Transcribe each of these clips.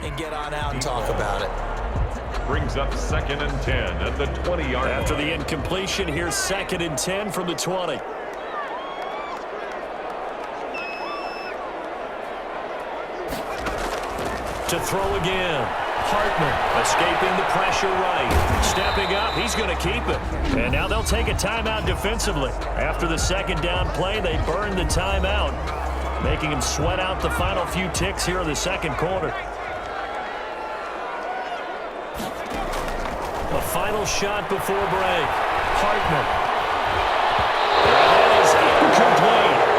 and get on out and talk about it. Brings up 2nd and 10 at the 20-yard line. After the incompletion, here's 2nd and 10 from the 20. To throw again. Hartman escaping the pressure right. Stepping up, he's going to keep it. And now they'll take a timeout defensively. After the 2nd down play, they burned the timeout, making him sweat out the final few ticks here in the 2nd quarter. A final shot before break. Hartman. And that is incomplete.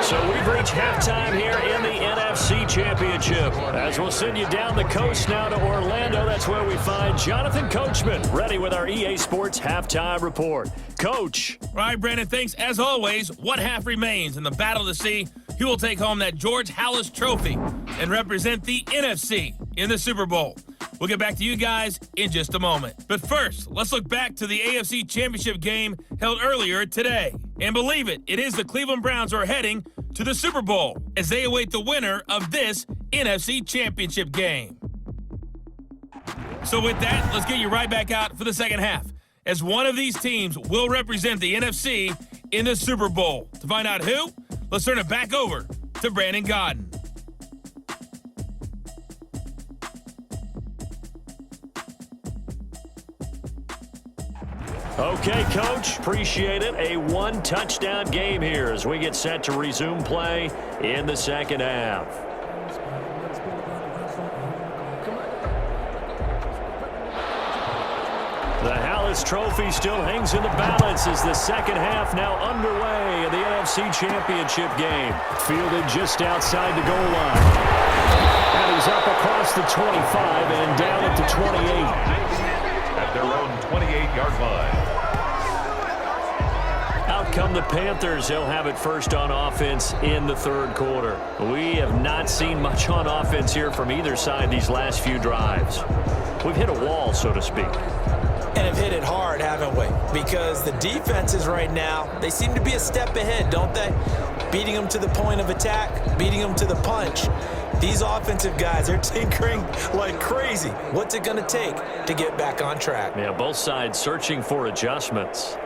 So we've reached halftime here in the NFC Championship. As we'll send you down the coast now to Orlando, that's where we find Jonathan Coachman, ready with our EA Sports Halftime Report. Coach. All right, Brandon, thanks. As always, what half remains in the Battle of the Sea? He will take home that George Halas Trophy and represent the NFC in the Super Bowl. We'll get back to you guys in just a moment. But first, let's look back to the AFC Championship game held earlier today. And believe it, it is the Cleveland Browns who are heading to the Super Bowl as they await the winner of this NFC Championship game. So with that, let's get you right back out for the second half, as one of these teams will represent the NFC in the Super Bowl. To find out who, let's turn it back over to Brandon Godden. Okay, Coach, appreciate it. A one-touchdown game here as we get set to resume play in the second half. The Halas Trophy still hangs in the balance as the second half now underway in the NFC Championship game. Fielded just outside the goal line. And he's up across the 25 and down at the 28. At their own 28-yard line. Out come the Panthers. They'll have it first on offense in the 3rd quarter. We have not seen much on offense here from either side these last few drives. We've hit a wall, so to speak. And have hit it hard, haven't we? Because the defenses right now, they seem to be a step ahead, don't they? Beating them to the point of attack, beating them to the punch. These offensive guys are tinkering like crazy. What's it going to take to get back on track? Yeah, both sides searching for adjustments.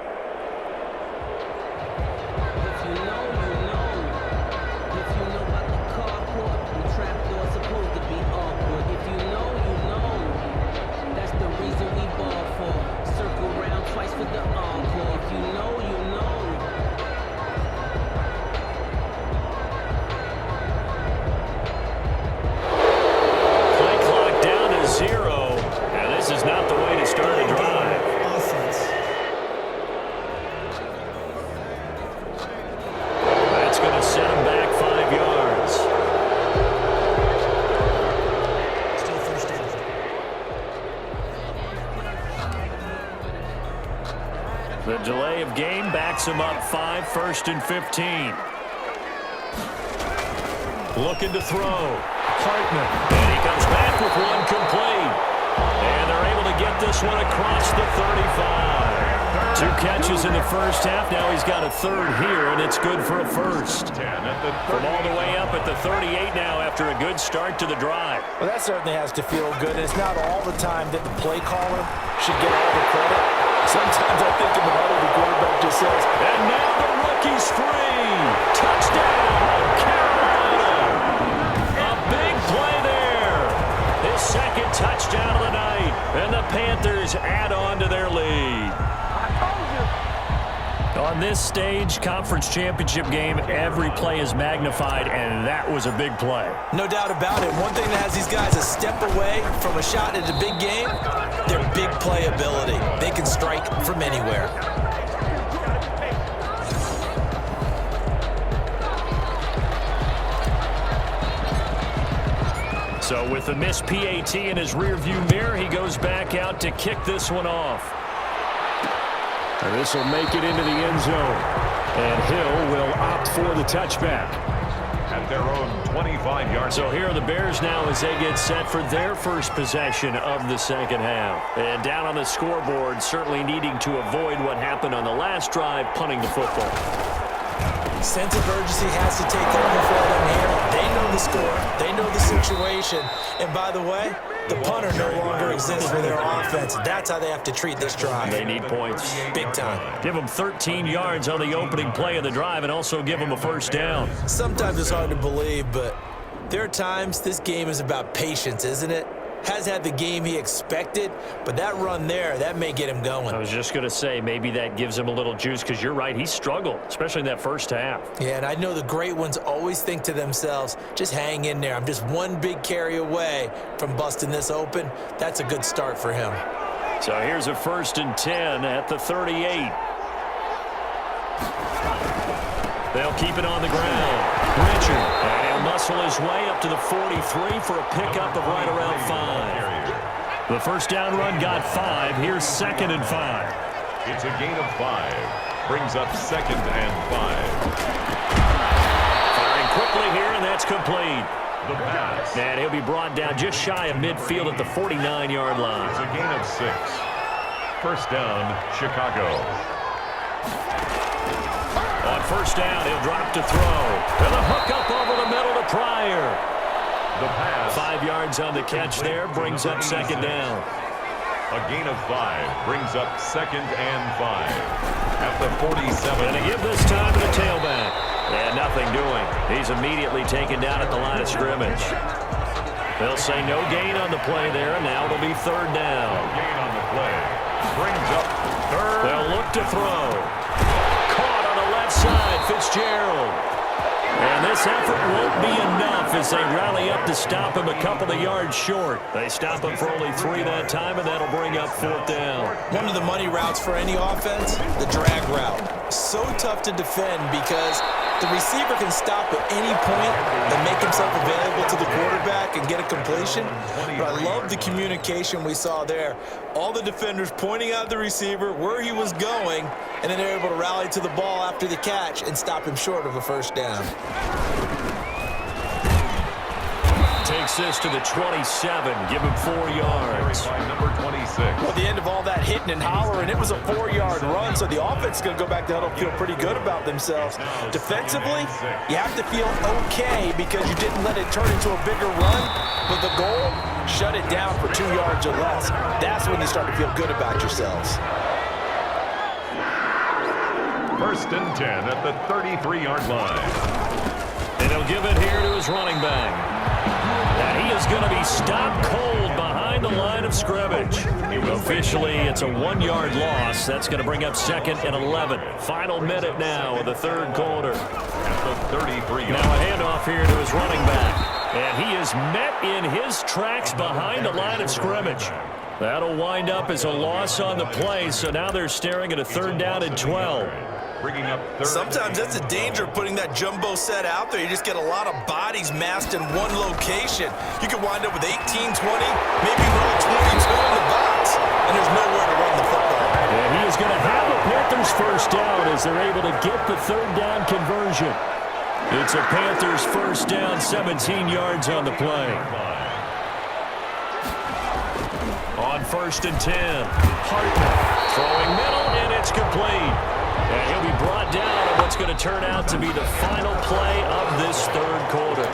The delay of game backs him up 5, 1st and 15. Looking to throw. Hartman. And he comes back with one complete. And they're able to get this one across the 35. 2 catches in the first half. Now he's got a 3rd here, and it's good for a 1st. From all the way up at the 38 now after a good start to the drive. Well, that certainly has to feel good. And it's not all the time that the play caller should get all the credit. Sometimes I think in the huddle the quarterback just says, and now the rookie's free. Touchdown, Carolina. A big play there. His 2nd touchdown of the night. And the Panthers add on to their lead. On this stage, conference championship game, every play is magnified, and that was a big play. No doubt about it. One thing that has these guys a step away from a shot at a big game, their big play ability. They can strike from anywhere. So with the missed PAT in his rearview mirror, he goes back out to kick this one off. And this will make it into the end zone. And Hill will opt for the touchback. At their own 25-yard. So here are the Bears now as they get set for their first possession of the second half. And down on the scoreboard, certainly needing to avoid what happened on the last drive, punting the football. Sense of urgency has to take over for them here. They know the score. They know the situation. situation. And by the way, the punter no longer exists for their offense. That's how they have to treat this drive. They need points. Big time. Give them 13 yards on the opening play of the drive and also give them a first down. Sometimes it's hard to believe, but there are times this game is about patience, isn't it? Has had the game he expected, but that run there, that may get him going. I was just going to say, maybe that gives him a little juice because you're right, he struggled, especially in that first half. Yeah, and I know the great ones always think to themselves, just hang in there. I'm just one big carry away from busting this open. That's a good start for him. So here's a 1st and 10 at the 38. They'll keep it on the ground. Richard, and he'll muscle his way up to the 43 for a pickup of right around 5. The first down run got 5. Here's 2nd and 5. It's a gain of 5. Brings up 2nd and 5. Firing quickly here, and that's complete. The pass. And he'll be brought down just shy of midfield at the 49-yard line. It's a gain of 6. First down, Chicago. On first down, he'll drop to throw. And a hook up over the middle to Pryor. The pass. 5 yards on the catch there, brings up 2nd down. A gain of 5 brings up 2nd and 5 at the 47. And to give this time to the tailback. And nothing doing. He's immediately taken down at the line of scrimmage. They'll say no gain on the play there, and now it'll be 3rd down. No gain on the play. Brings up 3rd. They'll look to throw. Caught on the left side, Fitzgerald. And this effort won't be enough as they rally up to stop him a couple of yards short. They stop him for only 3 that time, and that'll bring up 4th down. One of the money routes for any offense, the drag route. So tough to defend because the receiver can stop at any point and make himself available to the quarterback and get a completion. But I love the communication we saw there. All the defenders pointing out the receiver, where he was going, and then they're able to rally to the ball after the catch and stop him short of a first down. Takes this to the 27, give him 4 yards. By number 26. Well, at the end of all that hitting and hollering, it was a 4-yard run, so the offense is going to go back to huddle, feel pretty good about themselves. Defensively, you have to feel okay because you didn't let it turn into a bigger run, but the goal, shut it down for 2 yards or less. That's when you start to feel good about yourselves. 1st and 10 at the 33-yard line. And he'll give it here to his running back. And he is going to be stopped cold behind the line of scrimmage. Officially, it's a 1-yard loss. That's going to bring up 2nd and 11. Final minute now of the 3rd quarter. At the 33-yard. Now a handoff here to his running back. And he is met in his tracks behind the line of scrimmage. That'll wind up as a loss on the play, so now they're staring at a 3rd down and 12. Bringing up 3rd. Sometimes that's a danger putting that jumbo set out there. You just get a lot of bodies massed in one location. You could wind up with 18, 20, maybe even all 22 in the box, and there's nowhere to run the football. And he is going to have the Panthers first down as they're able to get the 3rd down conversion. It's a Panthers first down, 17 yards on the play. On 1st and 10, Hartman throwing middle, and it's complete. And he'll be brought down on what's going to turn out to be the final play of this 3rd quarter.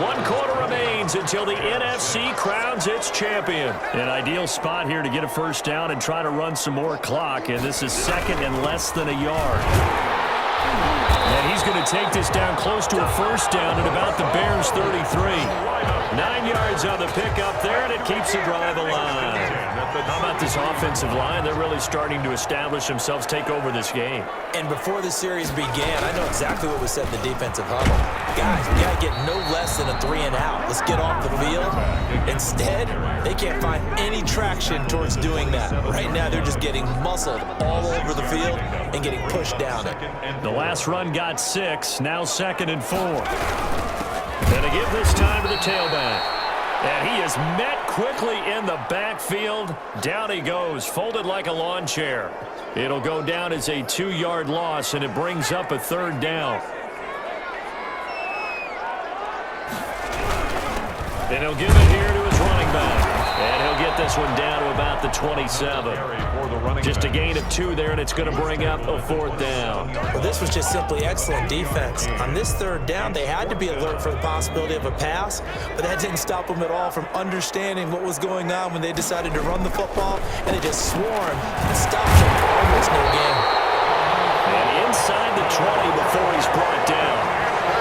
1 quarter remains until the NFC crowns its champion. An ideal spot here to get a first down and try to run some more clock, and this is 2nd and less than a yard. And he's going to take this down close to a first down at about the Bears' 33. 9 yards on the pickup there, and it keeps the drive alive. How about this offensive line? They're really starting to establish themselves, take over this game. And before the series began, I know exactly what was said in the defensive huddle. Guys, we got to get no less than a 3 and out. Let's get off the field. Instead, they can't find any traction towards doing that. Right now, they're just getting muscled all over the field and getting pushed down it. The last run got 6, now 2nd and 4. And to give this time to the tailback. And he is met quickly in the backfield. Down he goes, folded like a lawn chair. It'll go down as a 2-yard loss, and it brings up a 3rd down. And he'll give it here to his running back. And he'll get this one down to about the 27. Just a gain of 2 there, and it's going to bring up a 4th down. Well, this was just simply excellent defense. On this 3rd down, they had to be alert for the possibility of a pass, but that didn't stop them at all from understanding what was going on when they decided to run the football, and they just swarmed and stopped them for almost no gain. And inside the 20 before he's brought down.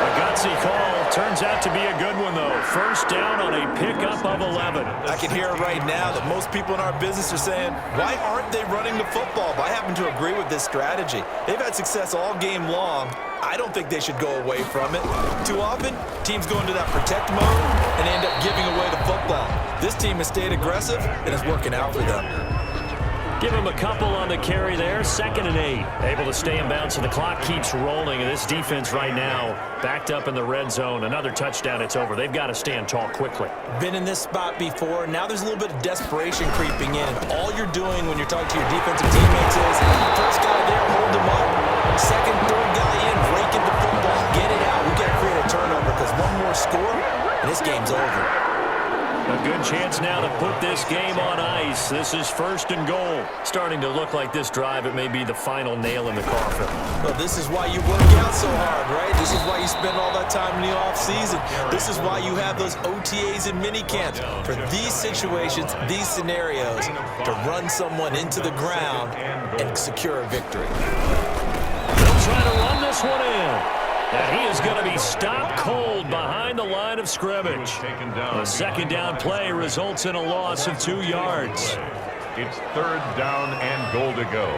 A gutsy call. Turns out to be a good one, though. 1st down on a pickup of 11. I can hear right now that most people in our business are saying, why aren't they running the football? But I happen to agree with this strategy. They've had success all game long. I don't think they should go away from it. Too often, teams go into that protect mode and end up giving away the football. This team has stayed aggressive, and it's working out for them. Give him a couple on the carry there. 2nd and 8. Able to stay in bounds, and the clock keeps rolling. And this defense right now backed up in the red zone. Another touchdown, it's over. They've got to stand tall quickly. Been in this spot before. Now there's a little bit of desperation creeping in. All you're doing when you're talking to your defensive teammates is, first guy there, hold him up. 2nd, 3rd guy in, break into football, get it out. We got to create a turnover because one more score, and this game's over. A good chance now to put this game on ice. This is 1st and goal. Starting to look like this drive, it may be the final nail in the coffin. Well, this is why you work out so hard, right? This is why you spend all that time in the offseason. This is why you have those OTAs and mini camps. For these situations, these scenarios, to run someone into the ground and secure a victory. They'll try to run this one in. And he is going to be stopped cold behind the line of scrimmage. The 2nd down play results in a loss of 2 yards. It's 3rd down and goal to go.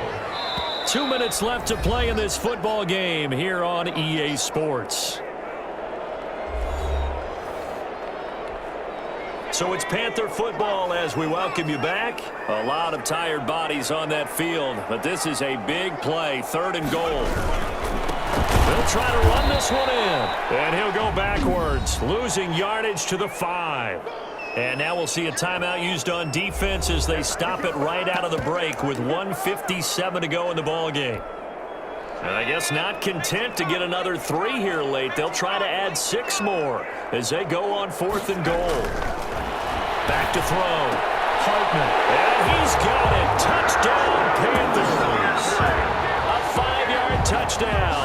2 minutes left to play in this football game here on EA Sports. So it's Panther football as we welcome you back. A lot of tired bodies on that field, but this is a big play, 3rd and goal. They'll try to run this one in. And he'll go backwards, losing yardage to the 5. And now we'll see a timeout used on defense as they stop it right out of the break with 1:57 to go in the ballgame. And I guess not content to get another 3 here late. They'll try to add 6 more as they go on 4th and goal. Back to throw. Hartman. And he's got it. Touchdown, Panthers. A 5-yard touchdown.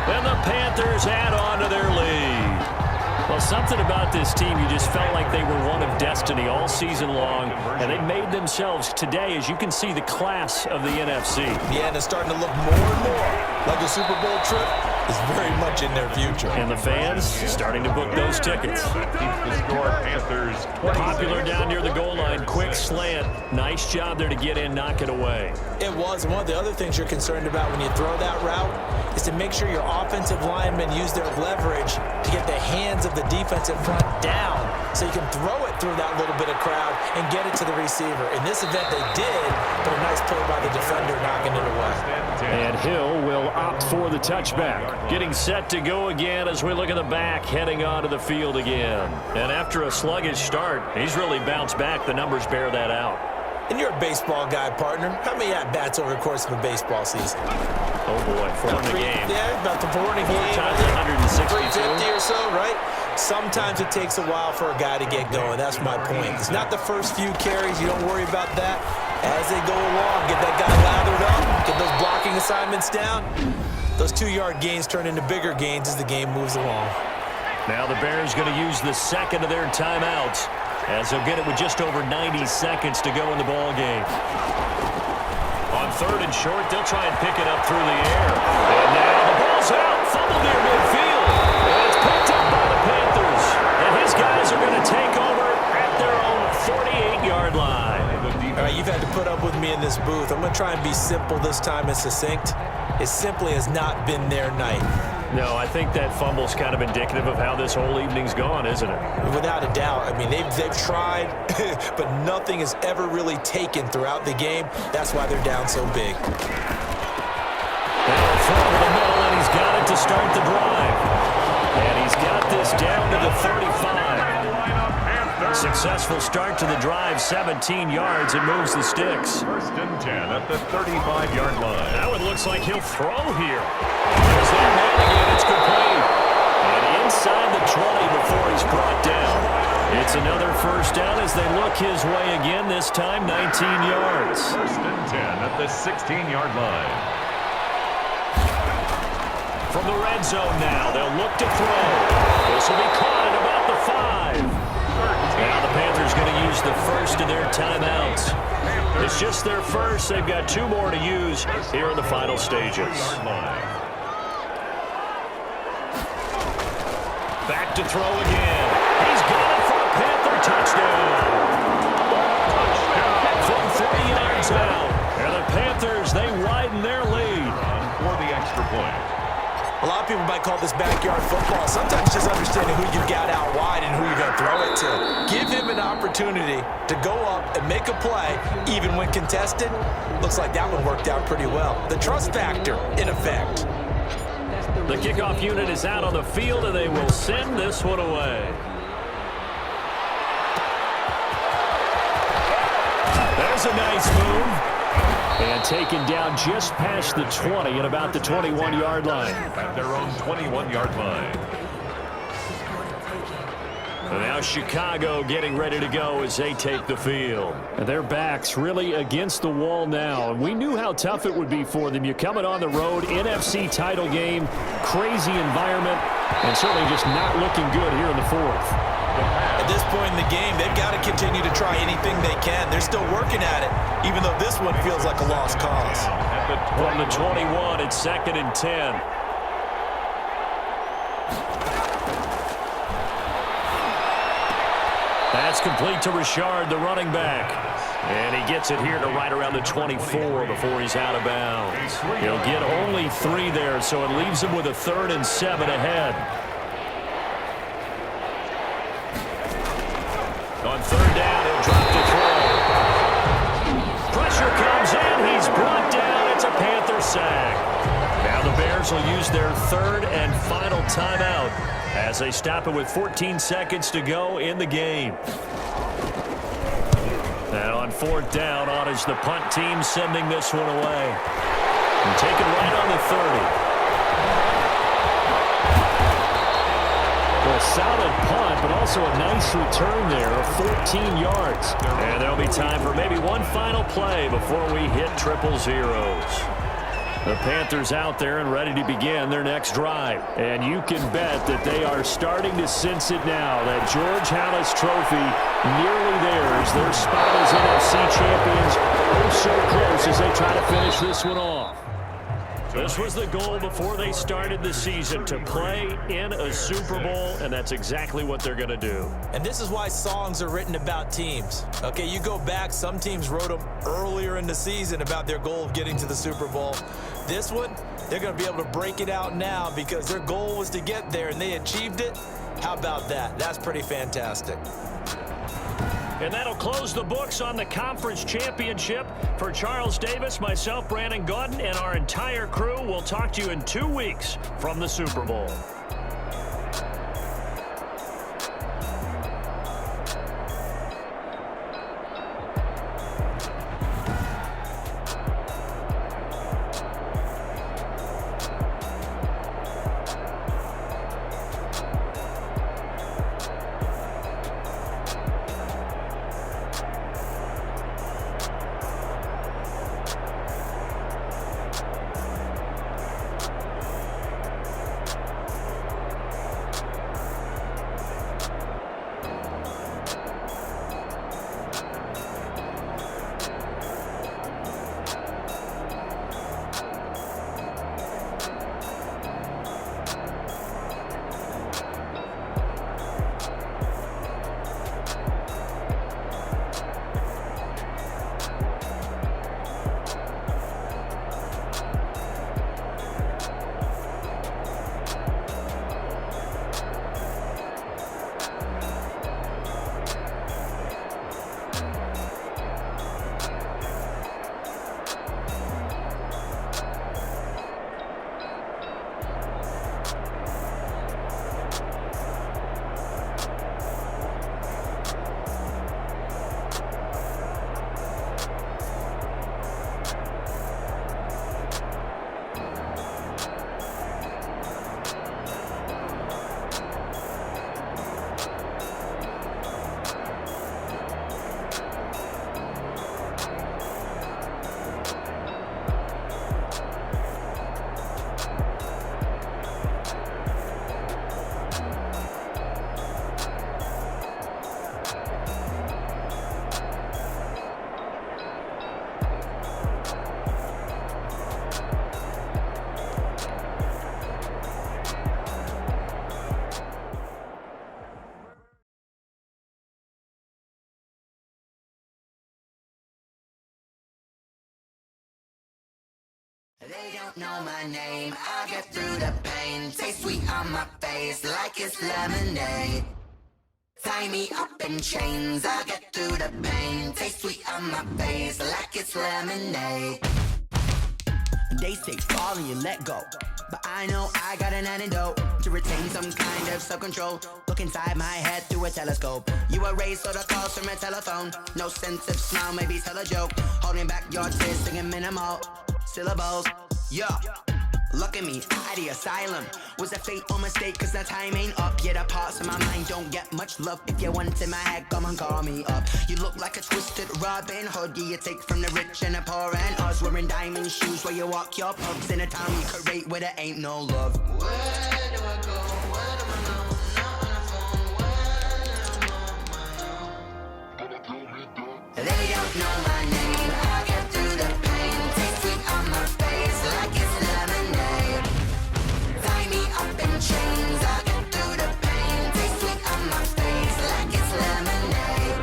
And the Panthers add on to their lead. Well, something about this team, you just felt like they were one of destiny all season long, and they made themselves today, as you can see, the class of the NFC. Yeah, and it's starting to look more and more like a Super Bowl trip is very much in their future. And the fans starting to book those tickets. The score, Panthers. Popular down near the goal line, quick slant. Nice job there to get in, knock it away. It was. And one of the other things you're concerned about when you throw that route is to make sure your offensive linemen use their leverage to get the hands of the defensive front down so you can throw it through that little bit of crowd and get it to the receiver. In this event, they did, but a nice play by the defender knocking it away. And Hill will opt for the touchback. Getting set to go again as we look at the back, heading onto the field again. And after a sluggish start, he's really bounced back. The numbers bear that out. And you're a baseball guy, partner. How many at-bats over the course of a baseball season? Oh, boy, 4 in the game. Yeah, about the 4 in a game. 4 times 162. 350 or so, right? Sometimes it takes a while for a guy to get going. That's my point. It's not the first few carries. You don't worry about that. As they go along, get that guy lathered up, get those blocking assignments down. Those 2-yard gains turn into bigger gains as the game moves along. Now the Bears going to use the second of their timeouts as they'll get it with just over 90 seconds to go in the ball game. On 3rd and short, they'll try and pick it up through the air. And now the ball's out, fumbled near midfield. And it's picked up by the Panthers. And his guys are going to take over at their own 48-yard line. All right, you've had to put up with me in this booth. I'm going to try and be simple this time and succinct. It simply has not been their night. No, I think that fumble's kind of indicative of how this whole evening's gone, isn't it? Without a doubt. I mean, they've tried, but nothing has ever really taken throughout the game. That's why they're down so big. Now throw to the middle, and he's got it to start the drive. And he's got this down to the 35. Successful start to the drive, 17 yards, and moves the sticks. 1st and 10 at the 35-yard line. Now it looks like he'll throw here. There's that man again, it's complete. And inside the 20 before he's brought down. It's another first down as they look his way again, this time 19 yards. First and 10 at the 16-yard line. From the red zone now, they'll look to throw. This will be caught at about the 5. Now the Panthers going to use the first of their timeouts. It's just their first. They've got 2 more to use here in the final stages. Back to throw again. He's got it for a Panther touchdown. From 3 yards out. And the Panthers, they widen their lead. For the extra point. A lot of people might call this backyard football. Sometimes just understanding who you've got out wide and who you're going to throw it to. Give him an opportunity to go up and make a play, even when contested. Looks like that one worked out pretty well. The trust factor, in effect. The kickoff unit is out on the field, and they will send this one away. There's a nice move. And taken down just past the 20 at about the 21-yard line. At their own 21-yard line. And now Chicago getting ready to go as they take the field. And their backs really against the wall now. And we knew how tough it would be for them. You're coming on the road, NFC title game, crazy environment, and certainly just not looking good here in the 4th. At this point in the game, they've got to continue to try anything they can. They're still working at it, even though this one feels like a lost cause. From the 21, it's 2nd and 10. That's complete to Richard, the running back. And he gets it here to right around the 24 before he's out of bounds. He'll get only 3 there, so it leaves him with a 3rd and 7 ahead. On 3rd down, he'll drop to throw. Pressure comes in. He's brought down. It's a Panther sack. Now the Bears will use their 3rd and final timeout as they stop it with 14 seconds to go in the game. And on 4th down, on is the punt team sending this one away. And taken right on the 30. A solid punt, but also a nice return there of 14 yards. And there'll be time for maybe one final play before we hit 000. The Panthers out there and ready to begin their next drive. And you can bet that they are starting to sense it now. That George Halas trophy nearly there as their spot as NFC champions. Oh, so close as they try to finish this one off. This was the goal before they started the season, to play in a Super Bowl, and that's exactly what they're going to do. And this is why songs are written about teams. Okay, you go back, some teams wrote them earlier in the season about their goal of getting to the Super Bowl. This one, they're going to be able to break it out now because their goal was to get there, and they achieved it. How about that? That's pretty fantastic. And that'll close the books on the conference championship. For Charles Davis, myself, Brandon Gaudin, and our entire crew, we'll talk to you in 2 weeks from the Super Bowl. They don't know my name, I get through the pain. Taste sweet on my face like it's lemonade. Tie me up in chains, I get through the pain. Taste sweet on my face like it's lemonade. They say fall and you let go, but I know I got an antidote to retain some kind of self-control. Look inside my head through a telescope. You erase all the calls from a telephone. No sense of smile, maybe tell a joke. Holding back your tears, singing minimal syllables. Yeah, look at me, out of the asylum. Was a fate or mistake, cause the time ain't up. Yeah, the parts of my mind don't get much love. If you want in my head, come and call me up. You look like a twisted Robin Hood. Yeah, you take from the rich and the poor and us. Wearing diamond shoes where you walk your pugs. In a town you create where there ain't no love. Where do I go? Where do I know? Not on my own. They don't know my name. I get through the pain. Taste sweet on my face like it's lemonade. Tie me up in chains. I get through the pain. Taste sweet on my face like it's lemonade.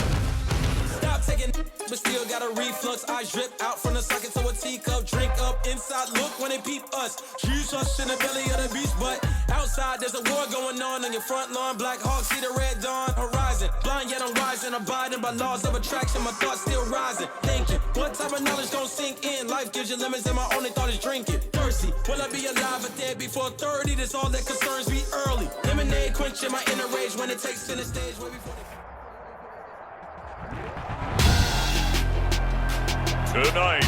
Stop taking, but still got a reflux. Eyes drip out from the socket to a teacup. Drink up inside, look when they peep us. Huge us in the belly of the beast, but outside there's a war going on your front lawn. Black Hawk, see the red dawn horizon. Blind yet I'm rising, abiding by laws of attraction. My thoughts still rising. Thinking, what type of knowledge don't sink in? Life gives you limits, and my only thought is drinking. Thirsty, will I be alive or dead before 30? That's all that concerns me early. Lemonade quenching my inner rage when it takes to the stage. Way before Tonight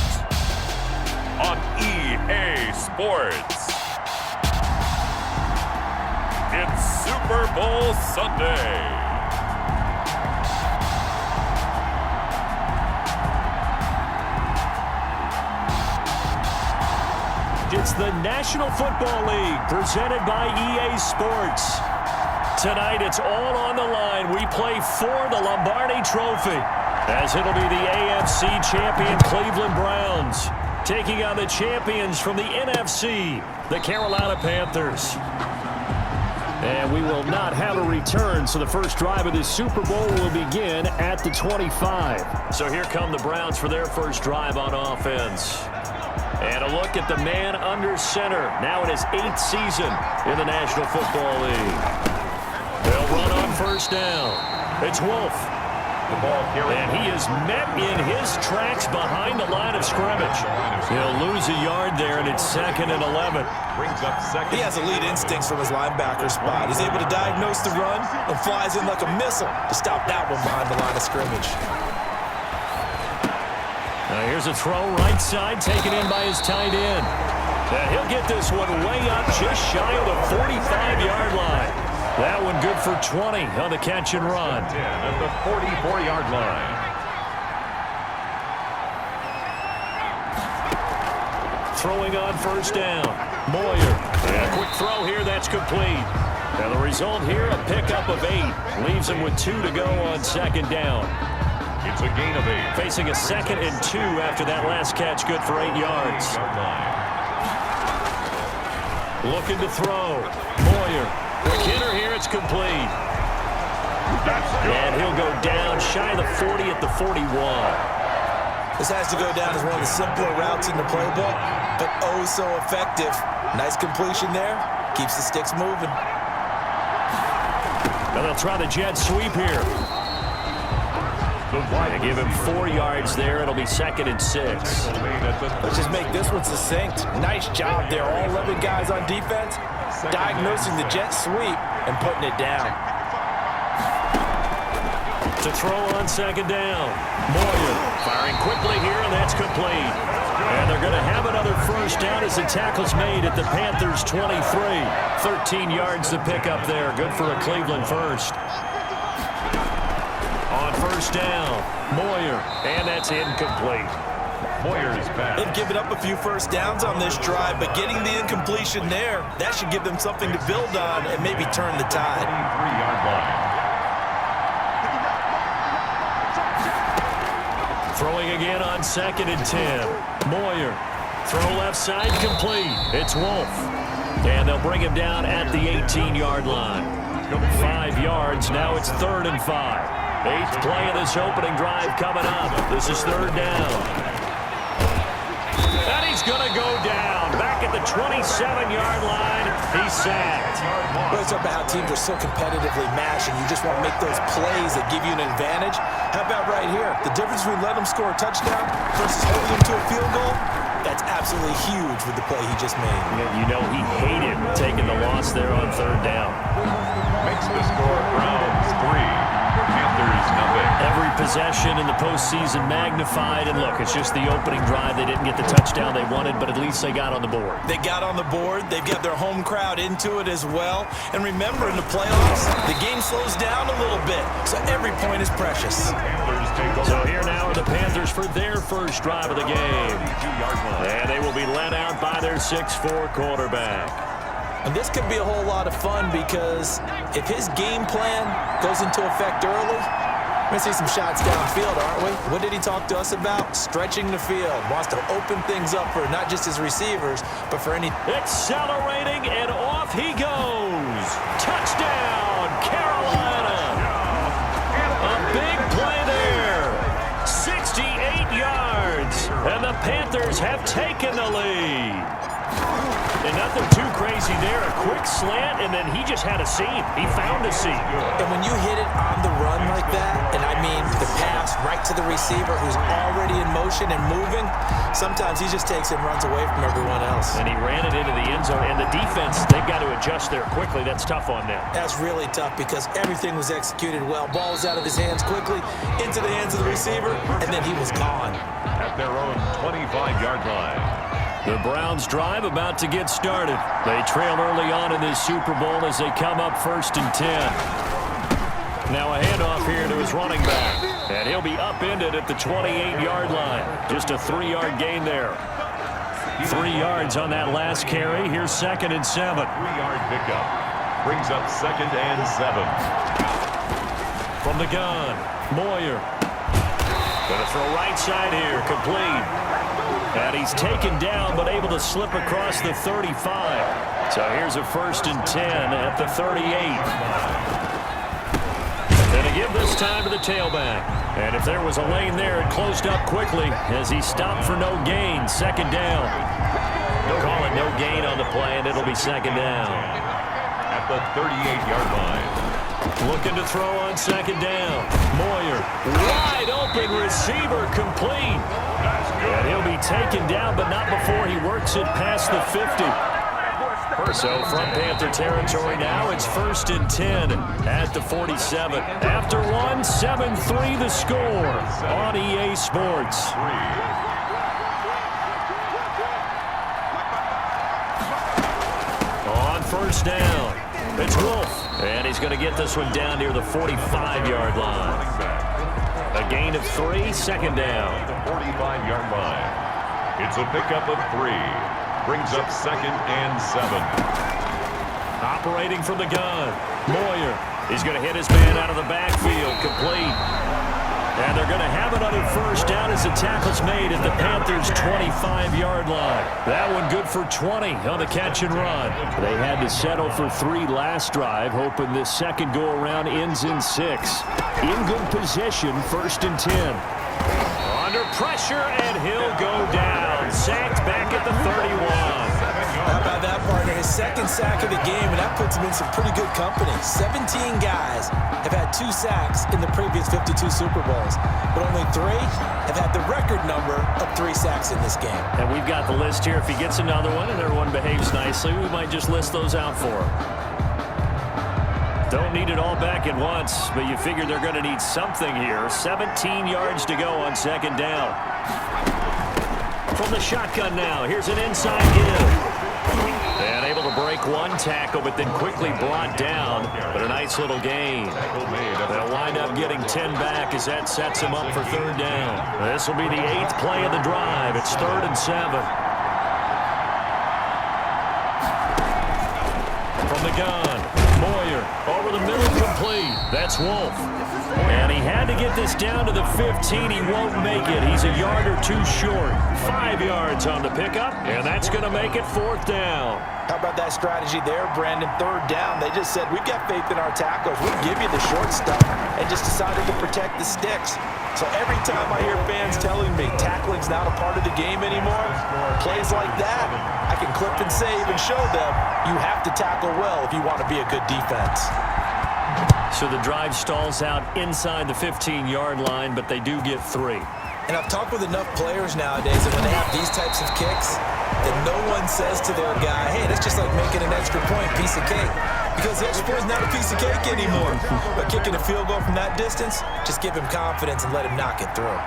on EA Sports, it's Super Bowl Sunday. It's the National Football League presented by EA Sports. Tonight, it's all on the line. We play for the Lombardi Trophy, as it'll be the AFC champion Cleveland Browns taking on the champions from the NFC, the Carolina Panthers. And we will not have a return, so the first drive of this Super Bowl will begin at the 25. So here come the Browns for their first drive on offense. And a look at the man under center, now in his 8th season in the National Football League. They'll run on first down. It's Wolf. The ball carried. And he is met in his tracks behind the line of scrimmage. He'll lose a yard there, and it's 2nd and 11. Brings up second. he has elite instincts from his linebacker spot. He's able to diagnose the run and flies in like a missile to stop that one behind the line of scrimmage. Now here's a throw right side, taken in by his tight end. And he'll get this one way up just shy of the 45-yard line. That one good for 20 on the catch and run. 10 at the 44-yard line. Throwing on first down. Moyer. And a quick throw here, that's complete. Now the result here, a pickup of 8. Leaves him with 2 to go on second down. It's a gain of 8. Facing a 2nd and 2 after that last catch, good for 8 yards. Looking to throw. Moyer. Quick hitter here, it's complete. And he'll go down shy of the 40 at the 41. This has to go down as one of the simpler routes in the playbook, but oh so effective. Nice completion there. Keeps the sticks moving. Now they'll try the jet sweep here. They give him 4 yards there. It'll be 2nd and 6. Let's just make this one succinct. Nice job there. All 11 guys on defense diagnosing the jet sweep and putting it down. To throw on second down. Moyer firing quickly here, and that's complete. And they're going to have another first down as the tackle's made at the Panthers' 23. 13 yards to pick up there. Good for a Cleveland first. On first down, Moyer, and that's incomplete. Moyer's back. They've given up a few first downs on this drive, but getting the incompletion there, that should give them something to build on and maybe turn the tide. 23-yard line. Throwing again on 2nd and 10. Moyer, throw left side, complete. It's Wolf. And they'll bring him down at the 18-yard line. 5 yards, now it's 3rd and 5. 8th play of this opening drive coming up. This is 3rd down. And he's going to go down. back at the 27-yard line. He's sacked. Well, it's about how teams are so competitively matched, and you just want to make those plays that give you an advantage. How about right here? The difference between letting them score a touchdown versus holding them to a field goal, that's absolutely huge with the play he just made. You know he hated taking the loss there on third down. Makes the score Browns 3, Panthers nothing. Every possession in the postseason magnified, and look, it's just the opening drive. They didn't get the touchdown they wanted, but at least they got on the board. They got on the board. They've got their home crowd into it as well. And remember, in the playoffs, the game slows down a little bit, so every point is precious. So here now are the Panthers for their first drive of the game. And they will be led out by their 6'4" quarterback. And this could be a whole lot of fun because if his game plan goes into effect early, we're going to see some shots downfield, aren't we? What did he talk to us about? Stretching the field. Wants to open things up for not just his receivers, but for any... Accelerating, and off he goes. Touchdown, Carolina. A big play there. 68 yards. And the Panthers have taken the lead. And nothing too crazy there. A quick slant, and then he just had a seam. He found a seam. And when you hit it on the run like that, and I mean the pass right to the receiver who's already in motion and moving, sometimes he just takes it and runs away from everyone else. And he ran it into the end zone. And the defense, they've got to adjust there quickly. That's tough on them. That's really tough because everything was executed well. Ball was out of his hands quickly, into the hands of the receiver, and then he was gone. At their own 25-yard line. The Browns drive about to get started. They trail early on in this Super Bowl as they come up 1st and 10. Now a handoff here to his running back. And he'll be upended at the 28-yard line. Just a 3-yard gain there. 3 yards on that last carry. Here's 2nd and 7. 3-yard pickup. Brings up 2nd and 7. From the gun, Moyer. Gonna throw right side here, complete. And he's taken down, but able to slip across the 35. So here's a 1st and 10 at the 38. And to give this time to the tailback. And if there was a lane there, it closed up quickly as he stopped for no gain. 2nd down. They'll call it no gain on the play, and it'll be 2nd down. At the 38-yard line. Looking to throw on 2nd down. Moyer, wide open receiver, complete. And he'll be taken down, but not before he works it past the 50. So from Panther territory now, it's 1st and 10 at the 47. After one, 7-3 the score on EA Sports. On 1st down, it's Wolf. And he's going to get this one down near the 45-yard line. A gain of 3, 2nd down. The 45-yard line. It's a pickup of 3. Brings up 2nd and 7. Operating from the gun, Moyer. He's going to hit his man out of the backfield, complete. And they're going to have another 1st down as the tackle's made at the Panthers' 25-yard line. That one good for 20 on the catch and run. They had to settle for 3 last drive, hoping this second go-around ends in 6. In good position, 1st and 10. Under pressure, and he'll go down. Sacked back at the 31. How about that, partner? His 2nd sack of the game, and that puts him in some pretty good company. 17 guys have had 2 sacks in the previous 52 Super Bowls, but only 3 have had the record number of 3 sacks in this game. And we've got the list here. If he gets another one and everyone behaves nicely, we might just list those out for him. Don't need it all back at once, but you figure they're going to need something here. 17 yards to go on 2nd down. From the shotgun now, here's an inside give. And able to break one tackle, but then quickly brought down. But a nice little gain. They'll wind up getting 10 back as that sets them up for 3rd down. This will be the 8th play of the drive. It's 3rd and 7. From the gun, Moyer over the middle, complete. That's Wolf. And he had to get this down to the 15. He won't make it. He's a yard or two short. 5 yards on the pickup, and that's going to make it 4th down. How about that strategy there, Brandon? 3rd down. They just said, we've got faith in our tacklers. We'll give you the short stuff, and just decided to protect the sticks. So every time I hear fans telling me tackling's not a part of the game anymore, plays like that, I can clip and save and show them you have to tackle well if you want to be a good defense. So the drive stalls out inside the 15-yard line, but they do get 3. And I've talked with enough players nowadays that when they have these types of kicks, that no one says to their guy, hey, that's just like making an extra point, piece of cake. Because the extra point is not a piece of cake anymore. But kicking a field goal from that distance, just give him confidence and let him knock it through.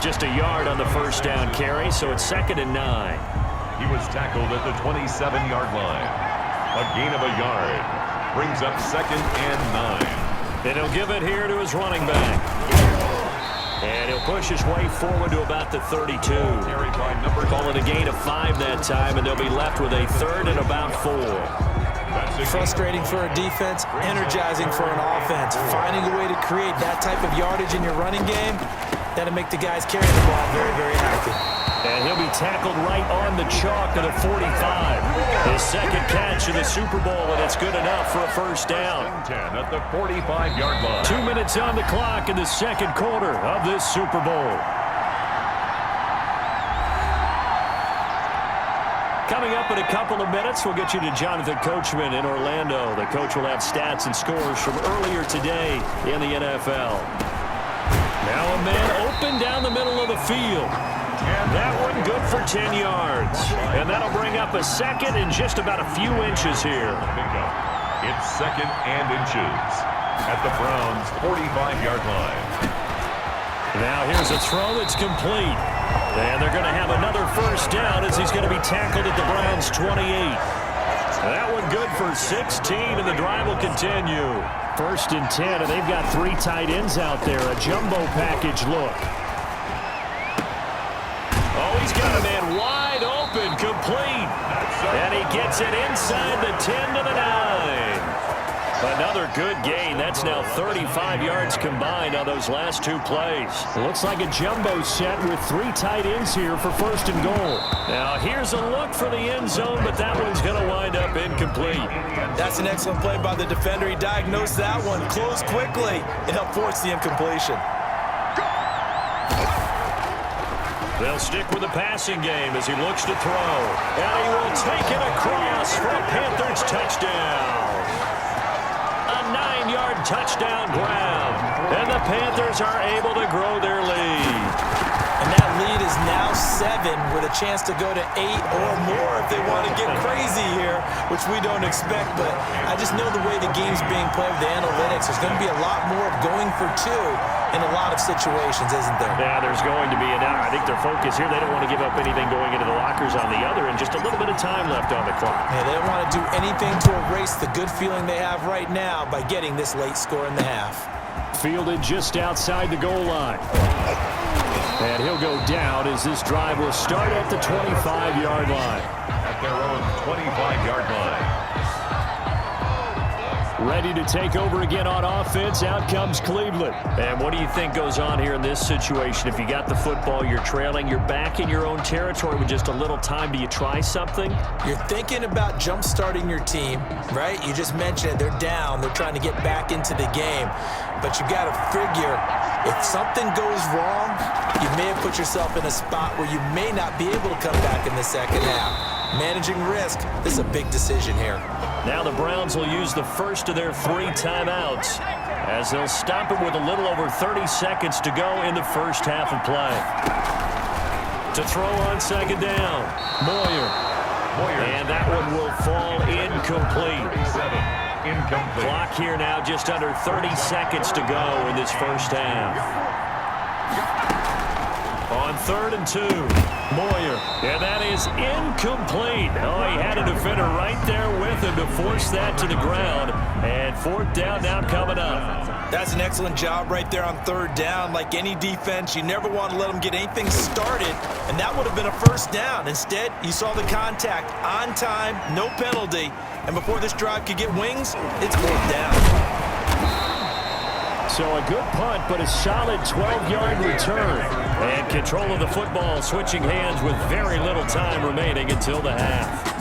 Just a yard on the 1st down carry, so it's 2nd and 9. He was tackled at the 27-yard line. A gain of a yard brings up 2nd and 9. And he'll give it here to his running back. And he'll push his way forward to about the 32. Call it a gain of 5 that time, and they'll be left with a 3rd and about 4. Frustrating for a defense, energizing for an offense. Finding a way to create that type of yardage in your running game, that'll make the guys carrying the ball very, very happy. And he'll be tackled right on the chalk of the 45. His 2nd catch of the Super Bowl, and it's good enough for a 1st down. 10 at the 45-yard line. 2 minutes on the clock in the 2nd quarter of this Super Bowl. Coming up in a couple of minutes, we'll get you to Jonathan Coachman in Orlando. The coach will have stats and scores from earlier today in the NFL. Now a man open down the middle of the field. That one good for 10 yards. And that'll bring up a 2nd and just about a few inches here. It's 2nd and inches at the Browns' 45-yard line. Now here's a throw that's complete. And they're going to have another 1st down as he's going to be tackled at the Browns' 28. That one good for 16, and the drive will continue. 1st and 10, and they've got 3 tight ends out there. A jumbo package look. Oh, he's got a man wide open, complete. And he gets it inside the 10 to the 9. Another good gain. That's now 35 yards combined on those last 2 plays. Looks like a jumbo set with 3 tight ends here for 1st and goal. Now here's a look for the end zone, but that one's going to wind up incomplete. That's an excellent play by the defender. He diagnosed that one, closed quickly, and helped force the incompletion. They'll stick with the passing game as he looks to throw. And he will take it across for a Panthers touchdown. A 9-yard touchdown grab. And the Panthers are able to grow their lead. And that lead is now 7 with a chance to go to 8 or more if they want to get crazy here, which we don't expect. But I just know the way the game's being played with the analytics, there's going to be a lot more going for 2 in a lot of situations, isn't there? Yeah, there's going to be. And I think their focus here, they don't want to give up anything going into the lockers on the other, and just a little bit of time left on the clock. Yeah, they don't want to do anything to erase the good feeling they have right now by getting this late score in the half. Fielded just outside the goal line. And he'll go down as this drive will start at the 25-yard line. At their own 25-yard line. Ready to take over again on offense. Out comes Cleveland. And what do you think goes on here in this situation? If you got the football, you're trailing, you're back in your own territory with just a little time. Do you try something? You're thinking about jump-starting your team, right? You just mentioned it. They're down. They're trying to get back into the game. But you got to figure, if something goes wrong, you may have put yourself in a spot where you may not be able to come back in the second half. Managing risk, this is a big decision here. Now the Browns will use the first of their 3 timeouts as they'll stop it with a little over 30 seconds to go in the first half of play. To throw on second down, Moyer. And that one will fall incomplete. Incomplete. Clock here now just under 30 seconds to go in this first half. On on 3rd and 2. Moyer, and that is incomplete. Oh, he had a defender right there with him to force that to the ground. And 4th down now coming up. That's an excellent job right there on 3rd down. Like any defense, you never want to let them get anything started, and that would have been a 1st down. Instead, you saw the contact on time, no penalty, and before this drive could get wings, it's 4th down. So a good punt, but a solid 12-yard return. And control of the football switching hands with very little time remaining until the half.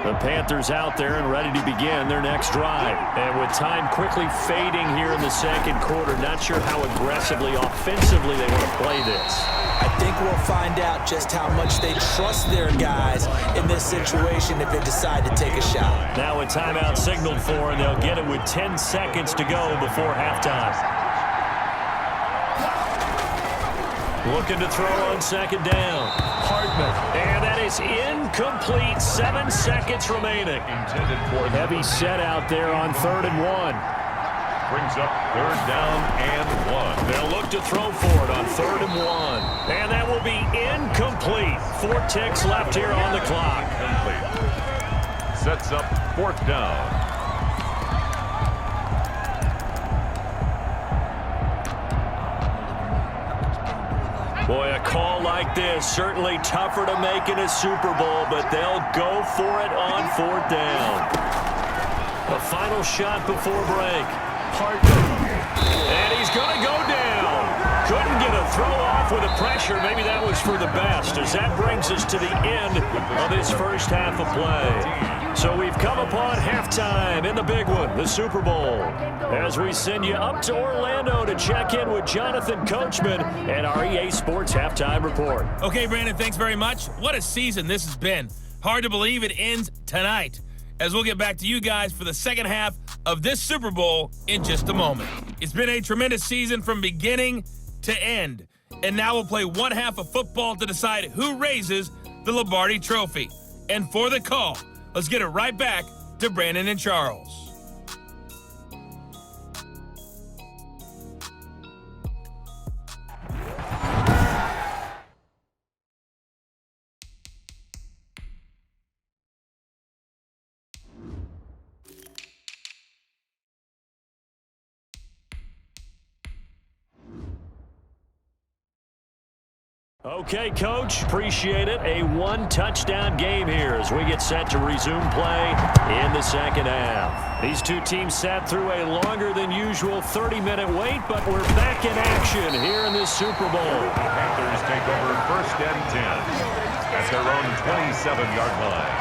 The Panthers out there and ready to begin their next drive. And with time quickly fading here in the 2nd quarter, not sure how aggressively, offensively they want to play this. I think we'll find out just how much they trust their guys in this situation if they decide to take a shot. Now a timeout signaled for, and they'll get it with 10 seconds to go before halftime. Looking to throw on 2nd down. Hartman. And that is incomplete. 7 seconds remaining. Heavy set out there on 3rd and 1. Brings up 3rd down and 1. They'll look to throw for it on 3rd and 1. And that will be incomplete. 4 ticks left here on the clock. Complete. Sets up 4th down. Boy, a call like this, certainly tougher to make in a Super Bowl, but they'll go for it on 4th down. A final shot before break. Hartman. And he's going to go down. Couldn't get a throw off with the pressure. Maybe that was for the best, as that brings us to the end of this first half of play. So we've come upon halftime in the big one, the Super Bowl, as we send you up to Orlando to check in with Jonathan Coachman and our EA Sports Halftime Report. Okay, Brandon, thanks very much. What a season this has been. Hard to believe it ends tonight, as we'll get back to you guys for the second half of this Super Bowl in just a moment. It's been a tremendous season from beginning to end, and now we'll play one half of football to decide who raises the Lombardi Trophy. And for the call, let's get it right back to Brandon and Charles. Okay, Coach, appreciate it. A one-touchdown game here as we get set to resume play in the second half. These two teams sat through a longer than usual 30-minute wait, but we're back in action here in this Super Bowl. The Panthers take over 1st and 10 at their own 27-yard line.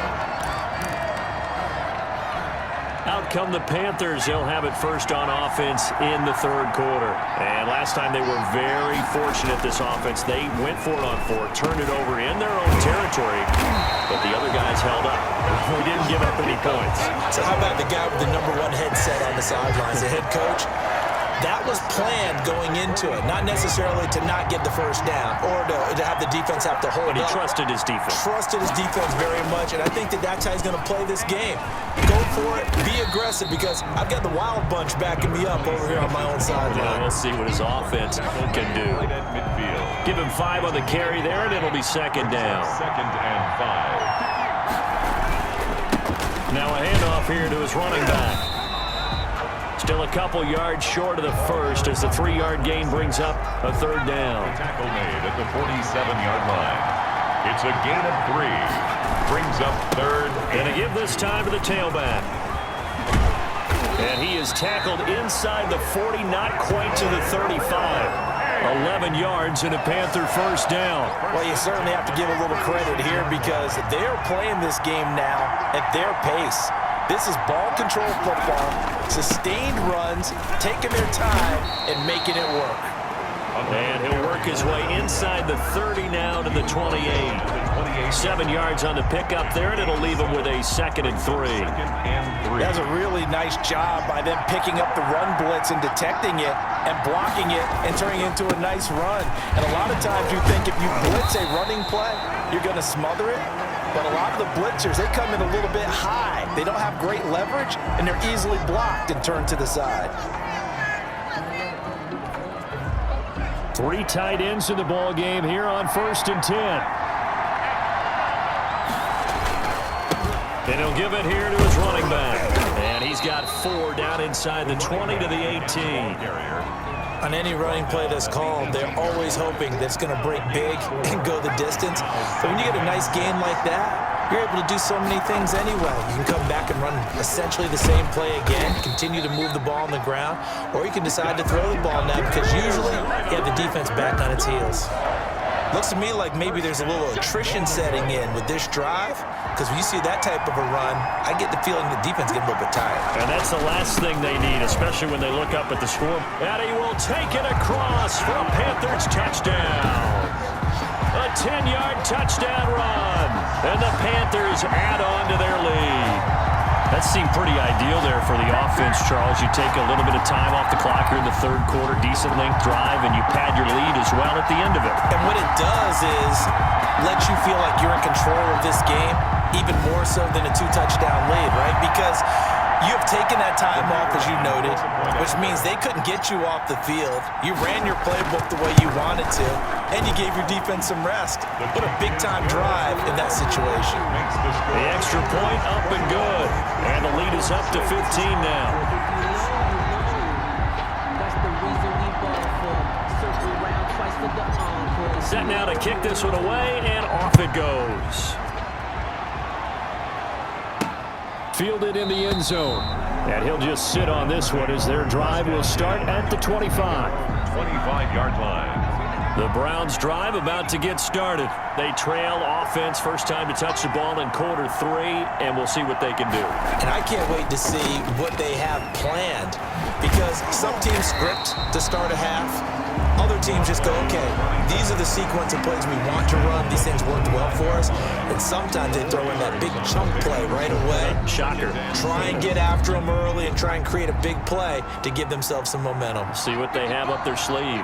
Out come the Panthers. They'll have it first on offense in the 3rd quarter. And last time they were very fortunate, this offense. They went for it on 4, turned it over in their own territory, but the other guys held up. We didn't give up any points. So how about the guy with the #1 headset on the sidelines, the head coach? That was planned going into it, not necessarily to not get the first down or to have the defense have to hold But he up. trusted his defense. Trusted his defense very much, and I think that's how he's going to play this game. Go for it, be aggressive, because I've got the wild bunch backing me up over here on my own sideline. We'll see what his offense can do. Right at midfield. Give him 5 on the carry there, and it'll be 2nd down. 2nd and 5. Now a handoff here to his running back. Still a couple yards short of the first as the 3-yard gain brings up a 3rd down. Tackle made at the 47-yard line. It's a gain of 3. Brings up 3rd. And to give this time to the tailback. And he is tackled inside the 40, not quite to the 35. 11 yards and a Panther first down. Well, you certainly have to give a little credit here because they're playing this game now at their pace. This is ball control football, sustained runs, taking their time, and making it work. And he'll work his way inside the 30 now to the 28. 7 yards on the pickup there, and it'll leave him with a 2nd and 3. That's a really nice job by them picking up the run blitz and detecting it and blocking it and turning it into a nice run. And a lot of times you think if you blitz a running play, you're going to smother it. But a lot of the blitzers, they come in a little bit high. They don't have great leverage, and they're easily blocked and turned to the side. 3 tight ends in the ball game here on 1st and 10. And he'll give it here to his running back. And he's got 4 down inside the 20 to the 18. On any running play that's called, they're always hoping that it's going to break big and go the distance. But when you get a nice gain like that, you're able to do so many things anyway. You can come back and run essentially the same play again, continue to move the ball on the ground, or you can decide to throw the ball now because usually you have the defense back on its heels. Looks to me like maybe there's a little attrition setting in with this drive, because when you see that type of a run, I get the feeling the defense gets a little bit tired. And that's the last thing they need, especially when they look up at the score. And he will take it across for a Panthers touchdown. A 10-yard touchdown run. And the Panthers add on to their lead. That seemed pretty ideal there for the offense, Charles. You take a little bit of time off the clock here in the 3rd quarter, decent length drive, and you pad your lead as well at the end of it. And what it does is let you feel like you're in control of this game, even more so than a 2-touchdown lead, right? Because you have taken that time off, as you noted, which means they couldn't get you off the field. You ran your playbook the way you wanted to, and you gave your defense some rest. What a big-time drive in that situation. The extra point up and good, and the lead is up to 15 now. Set now to kick this one away, and off it goes. Fielded in the end zone. And he'll just sit on this one as their drive will start at the 25. 25-yard line. The Browns drive about to get started. They trail offense, first time to touch the ball in quarter 3, and we'll see what they can do. And I can't wait to see what they have planned, because some teams script to start a half. Other teams just go, okay, these are the sequence of plays we want to run. These things worked well for us. And sometimes they throw in that big chunk play right away. Shocker. Try and get after them early and try and create a big play to give themselves some momentum. See what they have up their sleeve.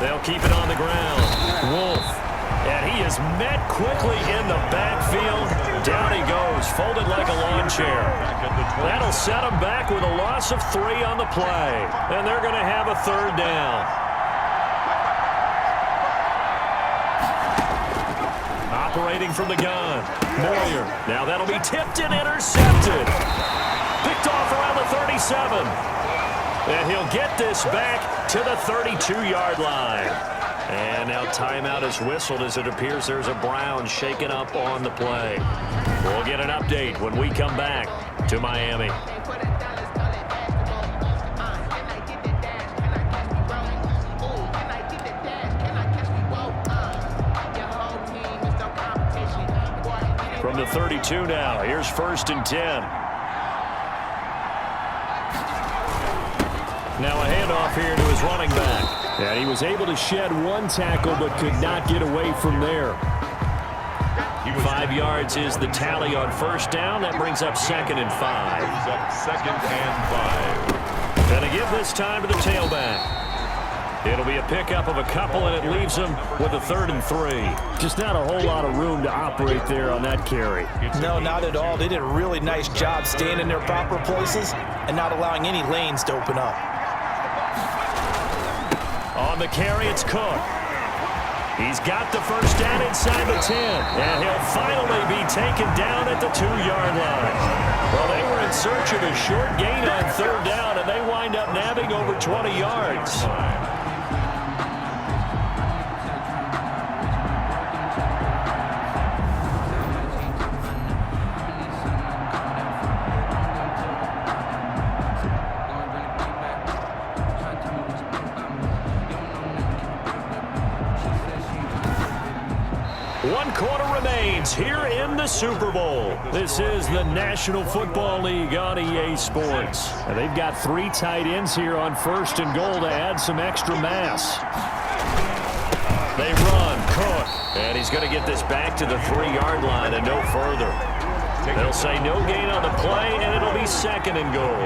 They'll keep it on the ground. Wolf. And he is met quickly in the backfield. Down he goes, folded like a lawn chair. That'll set him back with a loss of 3 on the play. And they're going to have a 3rd down. Operating from the gun. Moyer. Now that'll be tipped and intercepted. Picked off around the 37. And he'll get this back to the 32-yard line. And now timeout is whistled as it appears there's a Brown shaken up on the play. We'll get an update when we come back to Miami. From the 32 now, here's 1st and 10. Now a handoff here to his running back. And he was able to shed 1 tackle but could not get away from there. 5 yards is the tally on 1st down. That brings up 2nd and 5. Brings up 2nd and 5. And a give this time to the tailback. It'll be a pickup of a couple, and it leaves him with a 3rd and 3. Just not a whole lot of room to operate there on that carry. No, not at all. They did a really nice job staying in their proper places and not allowing any lanes to open up. On the carry, it's Cook. He's got the 1st down inside the 10, and he'll finally be taken down at the 2-yard line. Well, they were in search of a short gain on 3rd down, and they wind up nabbing over 20 yards. One quarter remains here in the Super Bowl. This is the National Football League on EA Sports. And they've got 3 tight ends here on 1st and goal to add some extra mass. They run, Cook, and he's going to get this back to the 3-yard line and no further. They'll say no gain on the play, and it'll be 2nd and goal.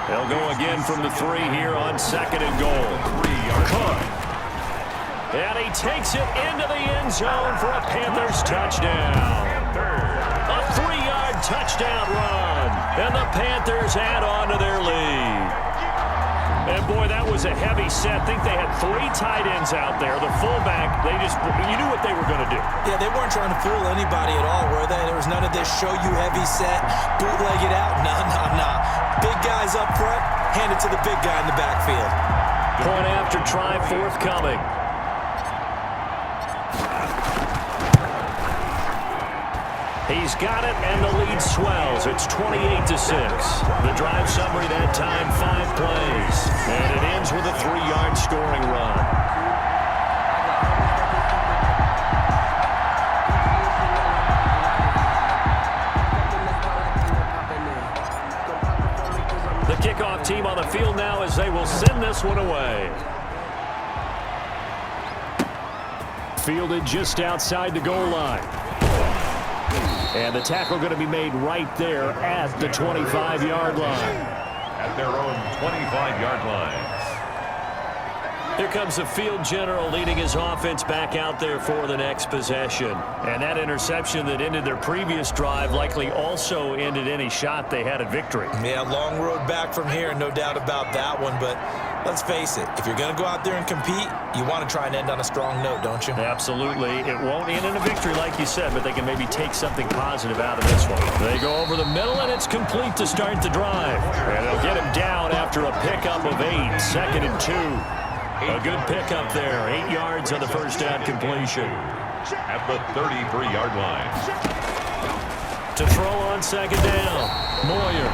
They'll go again from the 3 here on 2nd and goal. Cook. And he takes it into the end zone for a Panthers touchdown. A 3-yard touchdown run. And the Panthers add on to their lead. And, boy, that was a heavy set. I think they had 3 tight ends out there. The fullback, you knew what they were going to do. Yeah, they weren't trying to fool anybody at all, were they? There was none of this show-you-heavy set, bootleg it out. Nah. Big guys up front, hand it to the big guy in the backfield. Point after try forthcoming. He's got it, and the lead swells. It's 28-6. The drive summary that time, 5 plays. And it ends with a 3-yard scoring run. The kickoff team on the field now as they will send this one away. Fielded just outside the goal line. And the tackle going to be made right there at the 25-yard line. At their own 25-yard line. Here comes the field general leading his offense back out there for the next possession. And that interception that ended their previous drive likely also ended any shot they had at victory. Yeah, long road back from here, no doubt about that one. But let's face it, if you're going to go out there and compete, you want to try and end on a strong note, don't you? Absolutely. It won't end in a victory like you said, but they can maybe take something positive out of this one. They go over the middle, and it's complete to start the drive. And they'll get him down after a pickup of 8, 2nd and 2. A good pickup there, 8 yards on the first down completion. At the 33-yard line. To throw on 2nd down, Moyer.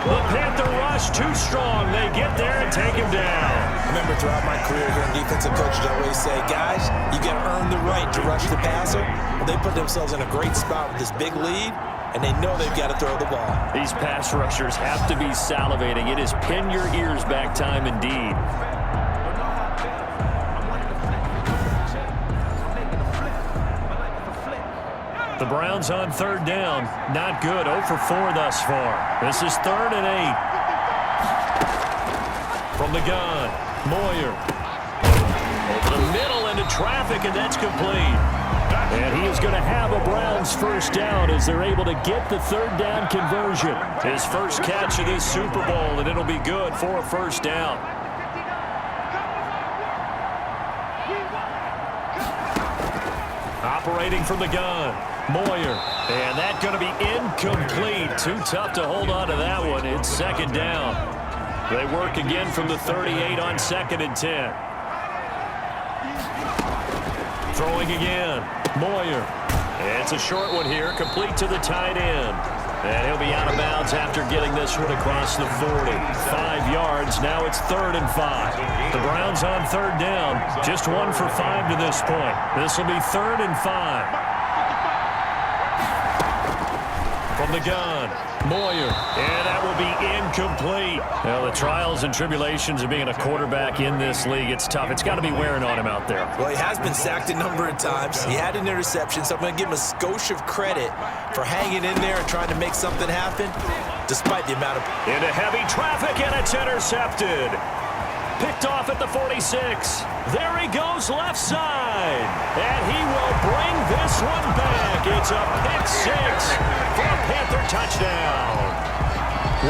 The Panther rush too strong. They get there and take him down. I remember throughout my career hearing defensive coaches always say, guys, you got to earn the right to rush the passer. Well, they put themselves in a great spot with this big lead, and they know they've got to throw the ball. These pass rushers have to be salivating. It is pin your ears back time indeed. The Browns on 3rd down. Not good. 0 for 4 thus far. This is 3rd and 8. From the gun, Moyer. Over the middle into traffic, and that's complete. And he is going to have a Browns first down as they're able to get the 3rd down conversion. His first catch of this Super Bowl, and it'll be good for a first down. Operating from the gun, Moyer. And that's going to be incomplete. Too tough to hold on to that one. It's 2nd down. They work again from the 38 on 2nd and 10. Throwing again, Moyer. It's a short one here, complete to the tight end. And he'll be out of bounds after getting this one across the 40. 5 yards, now it's 3rd and 5. The Browns on 3rd down, just 1 for 5 to this point. This will be 3rd and 5. From the gun, Moyer. And that will be incomplete. Well, the trials and tribulations of being a quarterback in this league, it's tough. It's got to be wearing on him out there. Well, he has been sacked a number of times. He had an interception, so I'm going to give him a skosh of credit for hanging in there and trying to make something happen, despite the amount of... Into heavy traffic, and it's intercepted. Picked off at the 46. There he goes left side. And he will bring this one back. It's a pick 6 for a Panther touchdown.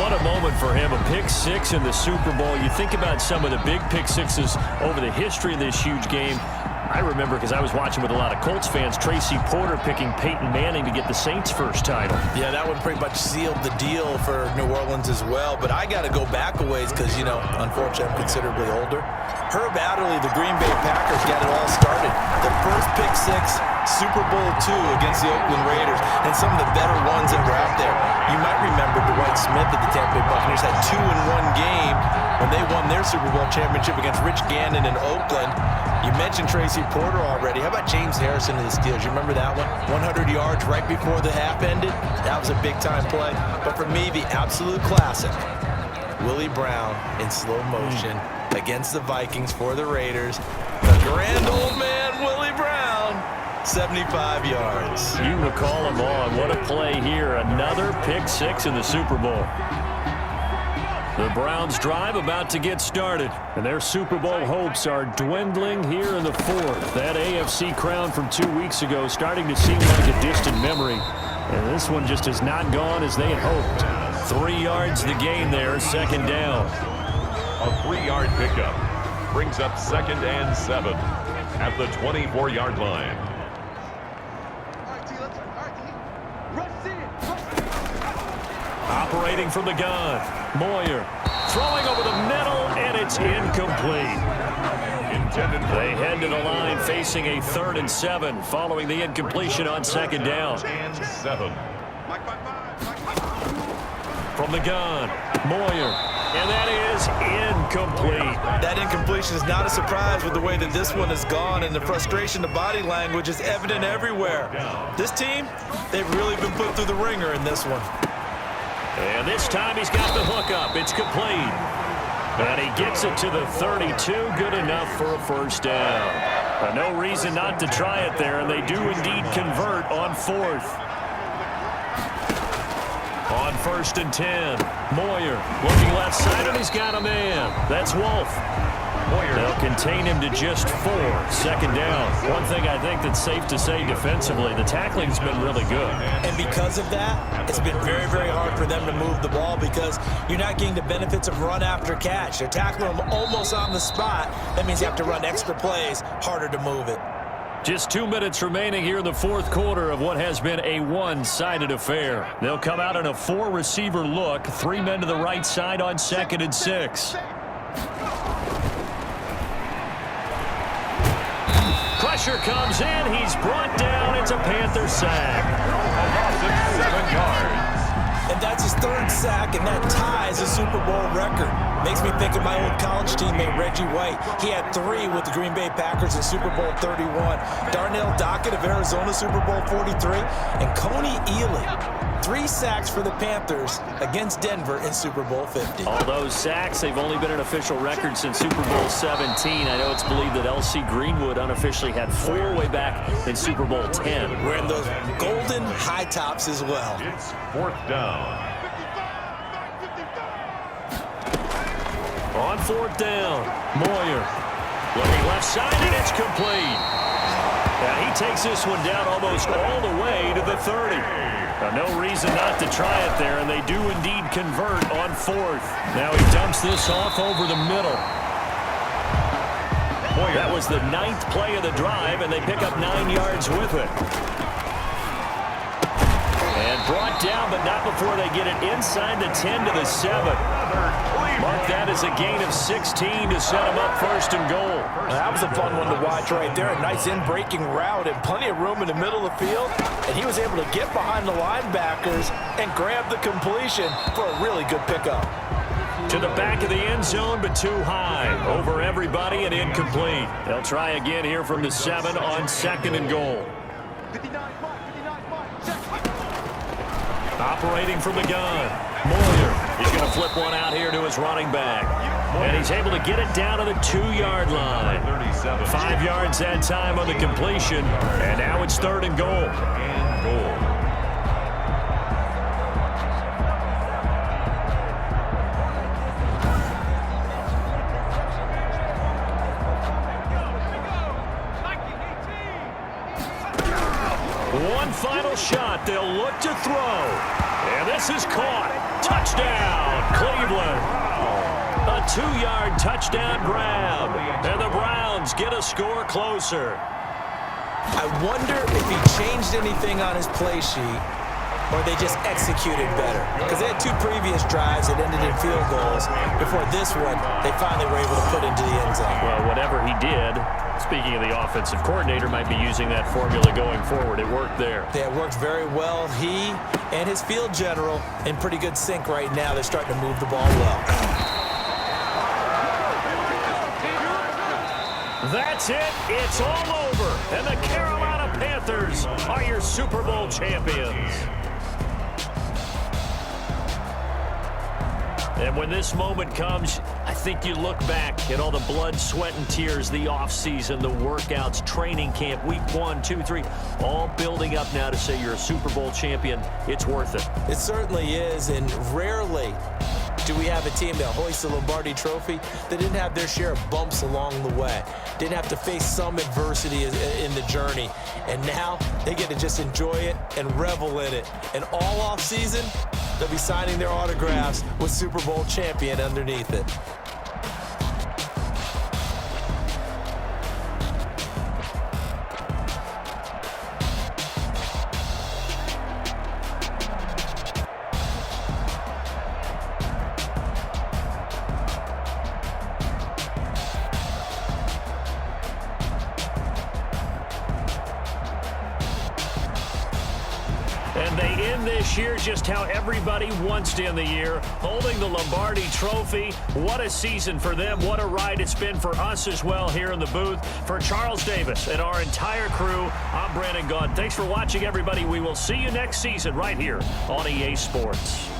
What a moment for him, a pick 6 in the Super Bowl. You think about some of the big pick 6s over the history of this huge game. I remember, because I was watching with a lot of Colts fans, Tracy Porter picking Peyton Manning to get the Saints' first title. Yeah, that one pretty much sealed the deal for New Orleans as well. But I got to go back a ways because, you know, unfortunately I'm considerably older. Herb Adderley, the Green Bay Packers, got it all started. The first pick 6 Super Bowl II against the Oakland Raiders, and some of the better ones that were out there. You might remember Dwight Smith at the Tampa Bay Buccaneers had 2 in one game when they won their Super Bowl championship against Rich Gannon in Oakland. You mentioned Tracy Porter already. How about James Harrison to the Steelers? You remember that one? 100 yards right before the half ended? That was a big-time play. But for me, the absolute classic, Willie Brown in slow motion against the Vikings for the Raiders. The grand old man, Willie Brown, 75 yards. You recall him on. What a play here. Another pick six in the Super Bowl. The Browns drive about to get started, and their Super Bowl hopes are dwindling here in the fourth. That AFC crown from 2 weeks ago starting to seem like a distant memory, and this one just has not gone as they had hoped. 3 yards the gain there, second down. A 3-yard pickup brings up 2nd and 7 at the 24-yard line. Operating from the gun, Moyer throwing over the middle, and it's incomplete. They head to the line facing a 3rd and 7 following the incompletion on second down. And 7. From the gun, Moyer, and that is incomplete. That incompletion is not a surprise with the way that this one has gone, and the frustration, the body language is evident everywhere. This team, they've really been put through the ringer in this one. And this time he's got the hook up. It's complete. And he gets it to the 32. Good enough for a first down. No reason not to try it there, and they do indeed convert on 4th. On 1st and 10, Moyer looking left side, and he's got a man. That's Wolf. They'll contain him to just 4. Second down. One thing I think that's safe to say defensively, the tackling's been really good. And because of that, it's been very, very hard for them to move the ball because you're not getting the benefits of run after catch. They're tackling them almost on the spot. That means you have to run extra plays, harder to move it. Just 2 minutes remaining here in the fourth quarter of what has been a one-sided affair. They'll come out in a 4-receiver look, 3 men to the right side on 2nd and 6. Pressure comes in. He's brought down. It's a Panther sack. A loss of 7 yards. And that's his 3rd sack, and that ties a Super Bowl record. Makes me think of my old college teammate, Reggie White. He had 3 with the Green Bay Packers in Super Bowl 31. Darnell Dockett of Arizona, Super Bowl 43. And Coney Ealy, 3 sacks for the Panthers against Denver in Super Bowl 50. All those sacks, they've only been an official record since Super Bowl 17. I know it's believed that L.C. Greenwood unofficially had 4 way back in Super Bowl 10. We're in those golden high tops as well. It's 4th down. On 4th down, Moyer looking left side, and it's complete. And he takes this one down almost all the way to the 30. No reason not to try it there, and they do indeed convert on 4th. Now he dumps this off over the middle. That was the 9th play of the drive, and they pick up 9 yards with it. And brought down, but not before they get it inside the 10 to the 7. Mark that as a gain of 16 to set him up 1st and goal. That was a fun one to watch right there. A nice in-breaking route and plenty of room in the middle of the field. And he was able to get behind the linebackers and grab the completion for a really good pickup. To the back of the end zone, but too high. Over everybody and incomplete. They'll try again here from the 7 on 2nd and goal. Operating from the gun, Moyer. He's going to flip one out here to his running back. And he's able to get it down to the 2-yard line. 5 yards that time on the completion. And now it's 3rd and goal. One final shot. They'll look to throw. And this is caught. Touchdown, Cleveland. A 2-yard touchdown grab. And the Browns get a score closer. I wonder if he changed anything on his play sheet or they just executed better? Because they had 2 previous drives that ended in field goals. Before this one, they finally were able to put into the end zone. Well, whatever he did, speaking of the offensive coordinator, might be using that formula going forward. It worked there. Yeah, it worked very well. He and his field general in pretty good sync right now. They're starting to move the ball well. That's it. It's all over. And the Carolina Panthers are your Super Bowl champions. And when this moment comes, I think you look back at all the blood, sweat, and tears, the offseason, the workouts, training camp, week 1, 2, 3, all building up now to say you're a Super Bowl champion. It's worth it. It certainly is, and rarely do we have a team that hoists the Lombardi Trophy that didn't have their share of bumps along the way, didn't have to face some adversity in the journey, and now they get to just enjoy it and revel in it. And all off season, they'll be signing their autographs with Super Bowl champion underneath it. And they end this year just how everybody wants to end the year, holding the Lombardi Trophy. What a season for them. What a ride it's been for us as well here in the booth. For Charles Davis and our entire crew, I'm Brandon Gaudin. Thanks for watching, everybody. We will see you next season right here on EA Sports.